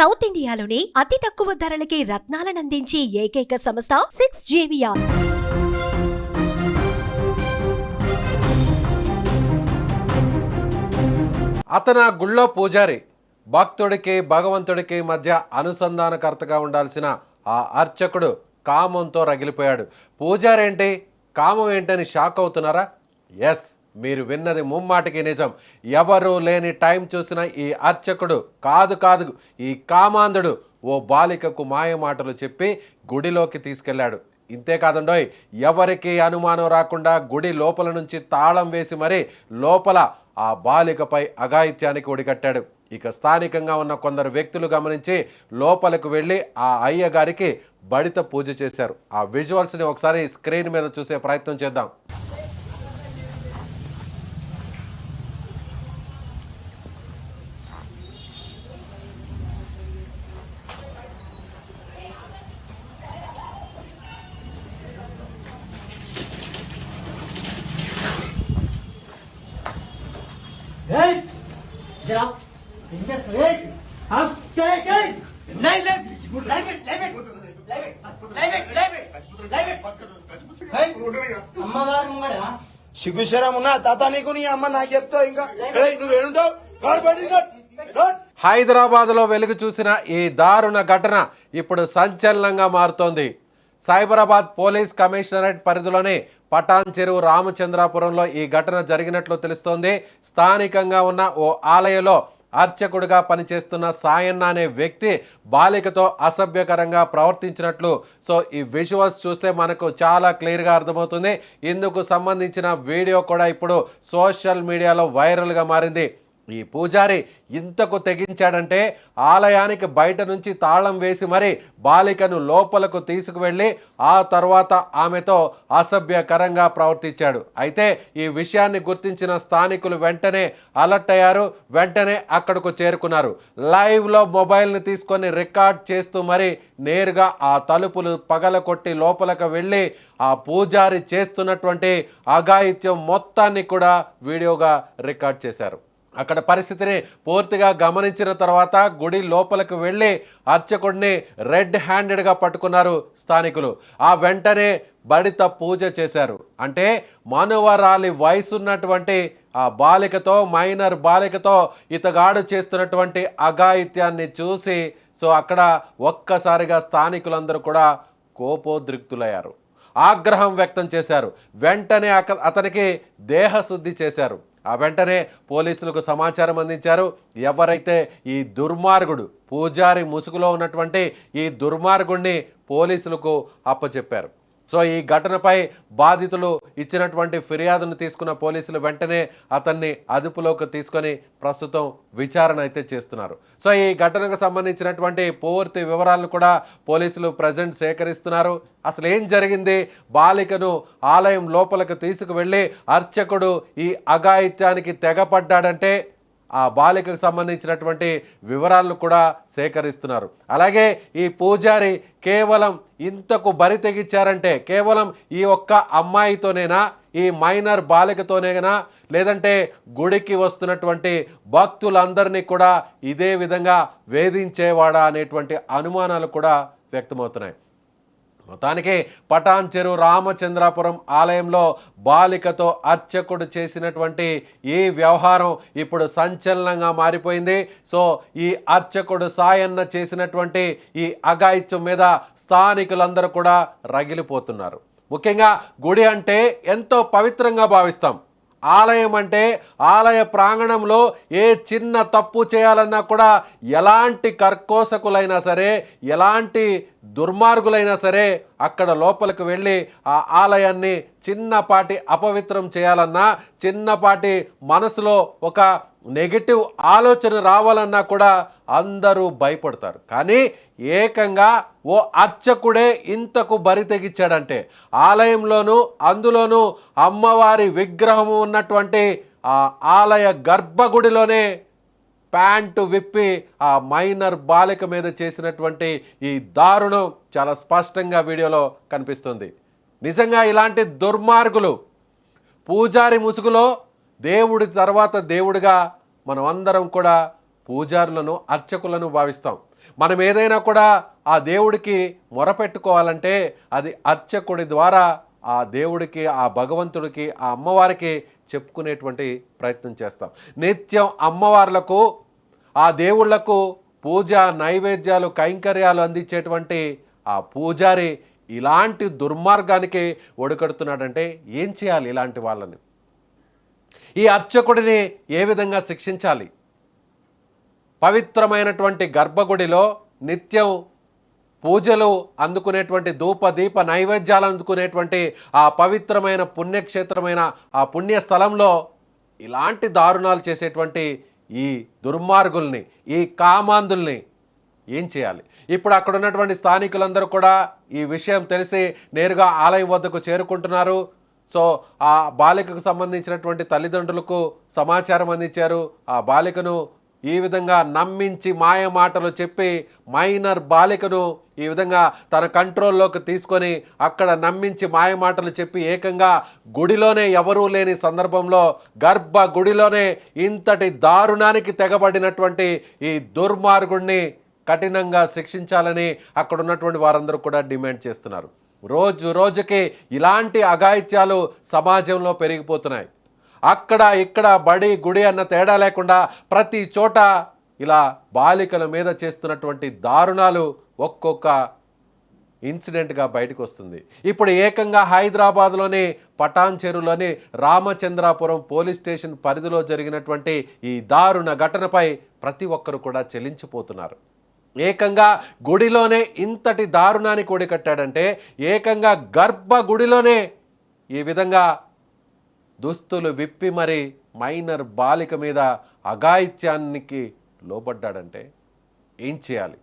South ఇండియాలోనే అతి తక్కువ ధరలకి రత్నాలనందించే ఏకైక సంస్థ 6JVR. అతను గుళ్ళో పూజారి, భక్తుడికి భగవంతుడికి మధ్య అనుసంధానకర్తగా ఉండాల్సిన ఆ అర్చకుడు కామంతో రగిలిపోయాడు. పూజారి ఏంటి, కామం ఏంటని షాక్ అవుతున్నారా? ఎస్, మీరు విన్నది ముమ్మాటికి నిజం. ఎవరు లేని టైం చూసిన ఈ అర్చకుడు కాదు ఈ కామాంధుడు ఓ బాలికకు మాయ మాటలు చెప్పి గుడిలోకి తీసుకెళ్లాడు. ఇంతేకాదండోయ్, ఎవరికి అనుమానం రాకుండా గుడి లోపల నుంచి తాళం వేసి మరీ లోపల ఆ బాలికపై అఘాయిత్యానికి ఒడిగట్టాడు. ఇక స్థానికంగా ఉన్న కొందరు వ్యక్తులు గమనించి లోపలికి వెళ్ళి ఆ అయ్యగారికి బడిత పూజ చేశారు. ఆ విజువల్స్ని ఒకసారి స్క్రీన్ మీద చూసే ప్రయత్నం చేద్దాం. సిగ్గుశరం ఉన్నా తాత నీకు నీ అమ్మ నాకు చెప్తా ఇంకా నువ్వేనుంటావు. హైదరాబాద్లో వెలుగు చూసిన ఈ దారుణ ఘటన ఇప్పుడు సంచలనంగా మారుతోంది. సైబరాబాద్ పోలీస్ కమిషనరేట్ పరిధిలోని పటాన్ చెరువు రామచంద్రాపురంలో ఈ ఘటన జరిగినట్లు తెలుస్తోంది. స్థానికంగా ఉన్న ఓ ఆలయంలో అర్చకుడిగా పనిచేస్తున్న సాయన్న అనే వ్యక్తి బాలికతో అసభ్యకరంగా ప్రవర్తించినట్లు ఈ విజువల్స్ చూస్తే మనకు చాలా క్లియర్గా అర్థమవుతుంది. ఇందుకు సంబంధించిన వీడియో కూడా ఇప్పుడు సోషల్ మీడియాలో వైరల్గా మారింది. ఈ పూజారి ఇంతకు తెగించాడంటే ఆలయానికి బయట నుంచి తాళం వేసి మరి బాలికను లోపలకు తీసుకువెళ్ళి ఆ తర్వాత ఆమెతో అసభ్యకరంగా ప్రవర్తించాడు. అయితే ఈ విషయాన్ని గుర్తించిన స్థానికులు వెంటనే అలర్ట్ అయ్యారు. వెంటనే అక్కడకు చేరుకున్నారు. లైవ్లో మొబైల్ని తీసుకొని రికార్డ్ చేస్తూ మరి నేరుగా ఆ తలుపులు పగలకొట్టి లోపలకు వెళ్ళి ఆ పూజారి చేస్తున్నటువంటి అఘాయిత్యం మొత్తాన్ని కూడా వీడియోగా రికార్డ్ చేశారు. అక్కడ పరిస్థితిని పూర్తిగా గమనించిన తర్వాత గుడి లోపలికి వెళ్ళి అర్చకుడిని రెడ్ హ్యాండెడ్గా పట్టుకున్నారు స్థానికులు. ఆ వెంటనే బడిత పూజ చేశారు. అంటే మనువరాలి వయసున్నటువంటి ఆ బాలికతో, మైనర్ బాలికతో ఇతగాడు చేస్తున్నటువంటి అఘాయిత్యాన్ని చూసి అక్కడ ఒక్కసారిగా స్థానికులందరూ కూడా కోపోద్రిక్తులయ్యారు, ఆగ్రహం వ్యక్తం చేశారు. వెంటనే అతనికి దేహశుద్ధి చేశారు. ఆ వెంటనే పోలీసులకు సమాచారం అందించారు. ఎవరైతే ఈ దుర్మార్గుడు పూజారి ముసుగులో ఉన్నటువంటి ఈ దుర్మార్గుడిని పోలీసులకు అప్పచెప్పారు. ఈ ఘటనపై బాధితులు ఇచ్చినటువంటి ఫిర్యాదును తీసుకున్న పోలీసులు వెంటనే అతన్ని అదుపులోకి తీసుకొని ప్రస్తుతం విచారణ అయితే చేస్తున్నారు. ఈ ఘటనకు సంబంధించినటువంటి పూర్తి వివరాలను కూడా పోలీసులు ప్రజెంట్ సేకరిస్తున్నారు. అసలు ఏం జరిగింది, బాలికను ఆలయం లోపలికి తీసుకువెళ్ళి అర్చకుడు ఈ అఘాయిత్యానికి తెగపడ్డాడంటే ఆ బాలికకు సంబంధించినటువంటి వివరాలను కూడా సేకరిస్తున్నారు. అలాగే ఈ పూజారి కేవలం ఇంతకు బరి తెగించారంటే కేవలం ఈ ఒక్క అమ్మాయితోనేనా, ఈ మైనర్ బాలికతోనేనా, లేదంటే గుడికి వస్తున్నటువంటి భక్తులందరినీ కూడా ఇదే విధంగా వేధించేవాడా అనేటువంటి అనుమానాలు కూడా వ్యక్తమవుతున్నాయి. మొత్తానికి పటాన్ చెరువు రామచంద్రాపురం ఆలయంలో బాలికతో అర్చకుడు చేసినటువంటి ఈ వ్యవహారం ఇప్పుడు సంచలనంగా మారిపోయింది. ఈ అర్చకుడు సాయన్న చేసినటువంటి ఈ అఘాయిత్యం మీద స్థానికులందరూ కూడా రగిలిపోతున్నారు. ముఖ్యంగా గుడి అంటే ఎంతో పవిత్రంగా భావిస్తాం. ఆలయం అంటే ఆలయ ప్రాంగణంలో ఏ చిన్న తప్పు చేయాలన్నా కూడా ఎలాంటి కర్కోసకులైనా సరే, ఎలాంటి దుర్మార్గులైనా సరే అక్కడ లోపలికి వెళ్ళి ఆ ఆలయాన్ని చిన్నపాటి అపవిత్రం చేయాలన్నా, చిన్నపాటి మనసులో ఒక నెగటివ్ ఆలోచన రావాలన్నా కూడా అందరూ భయపడతారు. కానీ ఏకంగా ఓ అర్చకుడే ఇంతకు బరి తెగించాడంటే ఆలయంలోనూ అందులోనూ అమ్మవారి విగ్రహము ఉన్నటువంటి ఆ ఆలయ గర్భగుడిలోనే ప్యాంటు విప్పి ఆ మైనర్ బాలిక మీద చేసినటువంటి ఈ దారుణం చాలా స్పష్టంగా వీడియోలో కనిపిస్తుంది. నిజంగా ఇలాంటి దుర్మార్గులు పూజారి ముసుగులో దేవుడి తర్వాత దేవుడిగా మనం అందరం కూడా పూజారులను, అర్చకులను భావిస్తాం. మనం ఏదైనా కూడా ఆ దేవుడికి మొరపెట్టుకోవాలంటే అది అర్చకుడి ద్వారా ఆ దేవుడికి, ఆ భగవంతుడికి, ఆ అమ్మవారికి చెప్పుకునేటువంటి ప్రయత్నం చేస్తాం. నిత్యం అమ్మవార్లకు, ఆ దేవుళ్లకు పూజ, నైవేద్యాలు, కైంకర్యాలు అందించేటువంటి ఆ పూజారి ఇలాంటి దుర్మార్గానికి ఒడికడుతున్నాడంటే ఏం చేయాలి? ఇలాంటి వాళ్ళని, ఈ అర్చకుడిని ఏ విధంగా శిక్షించాలి? పవిత్రమైనటువంటి గర్భగుడిలో నిత్యం పూజలు అందుకునేటువంటి, ధూప దీప నైవేద్యాలు అందుకునేటువంటి ఆ పవిత్రమైన పుణ్యక్షేత్రమైన ఆ పుణ్య స్థలంలో ఇలాంటి దారుణాలు చేసేటువంటి ఈ దుర్మార్గుల్ని, ఈ కామాంధుల్ని ఏం చేయాలి? ఇప్పుడు అక్కడ ఉన్నటువంటి స్థానికులందరూ కూడా ఈ విషయం తెలిసి నేరుగా ఆలయం వద్దకు చేరుకుంటున్నారు. సో ఆ బాలికకు సంబంధించినటువంటి తల్లిదండ్రులకు సమాచారం అందించారు. ఆ బాలికను ఈ విధంగా నమ్మించి మాయ మాటలు చెప్పి మైనర్ బాలికను ఈ విధంగా తన కంట్రోల్లోకి తీసుకొని అక్కడ నమ్మించి మాయ మాటలు చెప్పి ఏకంగా గుడిలోనే ఎవరూ లేని సందర్భంలో గర్భ గుడిలోనే ఇంతటి దారుణానికి తెగబడినటువంటి ఈ దుర్మార్గుడిని కఠినంగా శిక్షించాలని అక్కడ ఉన్నటువంటి వారందరూ కూడా డిమాండ్ చేస్తున్నారు. రోజు రోజుకి ఇలాంటి అఘాయిత్యాలు సమాజంలో పెరిగిపోతున్నాయి. అక్కడ ఇక్కడ బడి గుడి అన్న తేడా లేకుండా ప్రతి చోట ఇలా బాలికల మీద చేస్తున్నటువంటి దారుణాలు ఒక్కొక్క ఇన్సిడెంట్గా బయటకు వస్తుంది. ఇప్పుడు ఏకంగా హైదరాబాద్లోని పటాన్ చెరువులోని రామచంద్రాపురం పోలీస్ స్టేషన్ పరిధిలో జరిగినటువంటి ఈ దారుణ ఘటనపై ప్రతి ఒక్కరు కూడా చెల్లించిపోతున్నారు. ఏకంగా గుడిలోనే ఇంతటి దారుణానికి ఒడికట్టాడంటే, ఏకంగా గర్భ గుడిలోనే ఈ విధంగా దుస్తులు విప్పి మరి మైనర్ బాలిక మీద అఘాయిత్యానికి లోబడ్డాడంటే ఏం చేయాలి?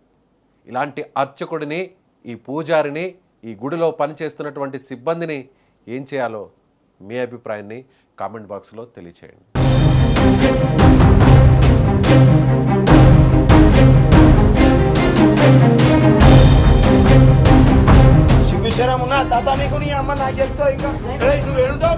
ఇలాంటి అర్చకుడిని, ఈ పూజారిని, ఈ గుడిలో పనిచేస్తున్నటువంటి సిబ్బందిని ఏం చేయాలో మీ అభిప్రాయాన్ని కామెంట్ బాక్స్లో తెలియచేయండి. సిగ్గుశరం ఉన్నా తాత నీకు నీ అమ్మ నాకు చెప్తావు ఇంకా నువ్వు ఏడుంటావు